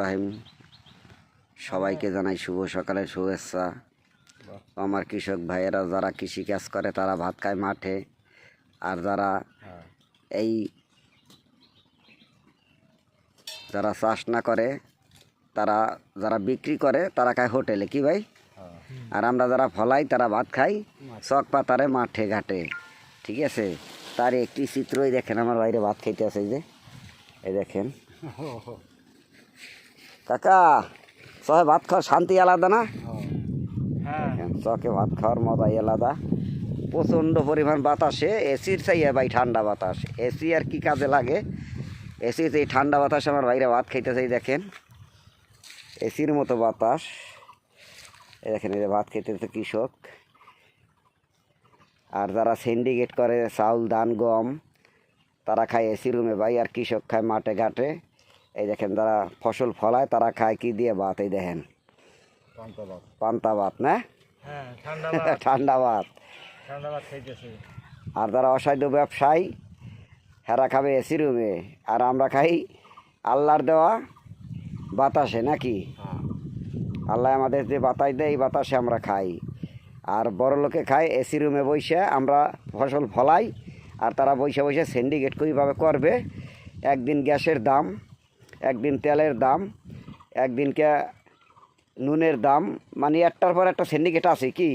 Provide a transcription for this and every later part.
রাহিম সবাইকে জানাই শুভ সকালের শুভেচ্ছা। আমার কৃষক ভাইয়েরা যারা কৃষি কাজ করে তারা ভাত খায় মাঠে, আর যারা চাষ না করে তারা যারা বিক্রি করে তারা খায় হোটেলে, কি ভাই? আর আমরা যারা ফলাই তারা ভাত খাই চক পাতারে মাঠে ঘাটে, ঠিক আছে? তার একটি চিত্রই দেখেন, আমার বাইরে ভাত খাইতে আছে, এই দেখেন কাকা, চকে ভাত খাওয়ার শান্তি আলাদা না? চকে ভাত খাওয়ার মজাই আলাদা। প্রচণ্ড পরিমাণ বাতাসে, এসির চাইয়ে ভাই ঠান্ডা বাতাস। এসি আর কি কাজে লাগে, এসি এই ঠান্ডা বাতাস আমার বাইরে ভাত খাইতেছে, দেখেন এসির মতো বাতাস। এই দেখেন, এই যে ভাত খাইতেছে কৃষক। আর যারা সিন্ডিকেট করে চাউল ধান গম তারা খায় এসি রুমে ভাই, আর কৃষক খায় মাঠে ঘাটে। এই দেখেন যারা ফসল ফলায় তারা খায় কি দিয়ে? ভাত। এই দেখেন পান্তা ভাত না, ঠান্ডা ভাত। আর যারা অসাধ্য ব্যবসায়ী হেরা খাবে এসি রুমে, আর আমরা খাই আল্লাহর দেওয়া বাতাসে, নাকি? আল্লাহ আমাদের যে বাতাস দেয় এই বাতাসে আমরা খাই। আর বড় লোকে খায় এসি রুমে বসে, আমরা ফসল ফলাই আর তারা বসে বসে সিন্ডিকেট কীভাবে করবে। একদিন গ্যাসের দাম, একদিন তেলের দাম, একদিনকে নুনের দাম, মানে একটার পর একটা সিন্ডিকেট আছে। কি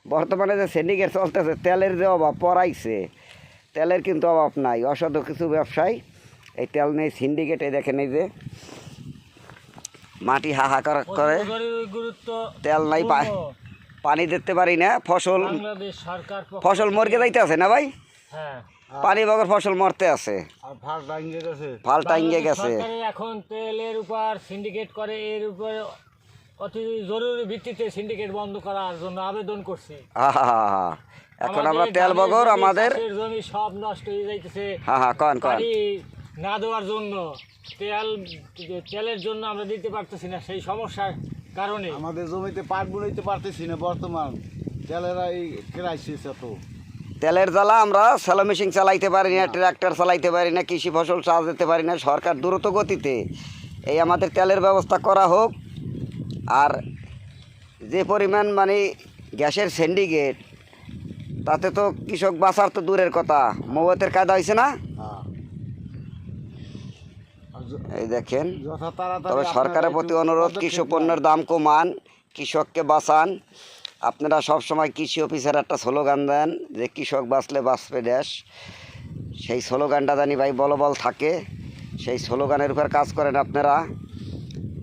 বর্তমানে যে সিন্ডিকেট চলতেছে, তেলের যে অভাব পড়াইছে, তেলের কিন্তু অভাব নাই। অসাধু কিছু ব্যবসায়ী এই তেল নেই সিন্ডিকেট। এই দেখেন, এই যে মাটি হাহাকার করে, তেল নাই, পানি দিতে পারি না, ফসল মরকে যাইতে আছে না ভাই? পানি বগর ফসল মরতে আছে, ফাল টাঙ্গে গেছে। এখন তেলের উপর সিন্ডিকেট করে, এর উপর অতি জরুরি ভিত্তিতে সিন্ডিকেট বন্ধ করার জন্য আবেদন করছি। এখন আমরা তেল বগর আমাদের জমি সব নষ্ট হয়ে যাইতেছে। কন না দেওয়ার জন্য তেলের জন্য আমরা দিতে পারতেছি না, সেই সমস্যার কারণে আমাদের জমিতে পাট বুনাইতে পারতেছি না। বর্তমান তেলের এই ক্রাইসিস এত, তেলের জ্বালা আমরা স্যালো মেশিন চালাইতে পারি না, ট্রাক্টর চালাইতে পারি না, কৃষি ফসল চাষ দিতে পারি না। সরকার দ্রুত গতিতে এই আমাদের তেলের ব্যবস্থা করা হোক। আর যে পরিমাণ মানে গ্যাসের সিন্ডিকেট, তাতে তো কৃষক বাঁচার তো দূরের কথা, মৌতের কায়দা হয়েছে না? এই দেখেন, তবে সরকারের প্রতি অনুরোধ, কৃষক পণ্যের দাম কমান, কৃষককে বাঁচান। আপনারা সবসময় কৃষি অফিসার একটা স্লোগান দেন যে কৃষক বাঁচলে বাঁচবে দেশ। সেই স্লোগানটা জানি ভাই বলবল থাকে, সেই স্লোগানের উপর কাজ করেন আপনারা।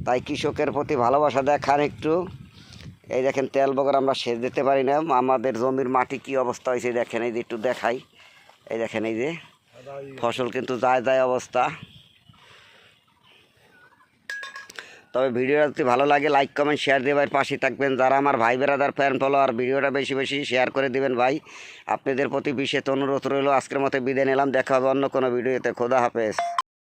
তাই কৃষকের প্রতি ভালোবাসা দেখান একটু। এই দেখেন তেল বগর আমরা সেচ দিতে পারি না, আমাদের জমির মাটি কি অবস্থা হয়েছে দেখেন। এই যে একটু দেখাই, এই দেখেন, এই যে ফসল কিন্তু যায় অবস্থা। তবে ভিডিওটা যদি ভালো লাগে লাইক কমেন্ট শেয়ার দিয়ে ভাই পাশে থাকবেন। যারা আমার ভাই বেরাদার ফ্যান ফলোয়ার, ভিডিওটা বেশি বেশি শেয়ার করে দিবেন ভাই। আপনাদের প্রতি বিশেষ অনুরোধ রইল। আজকের মতো বিদায় নিলাম, দেখা হবে অন্য কোনো ভিডিওতে। খোদা হাফেজ।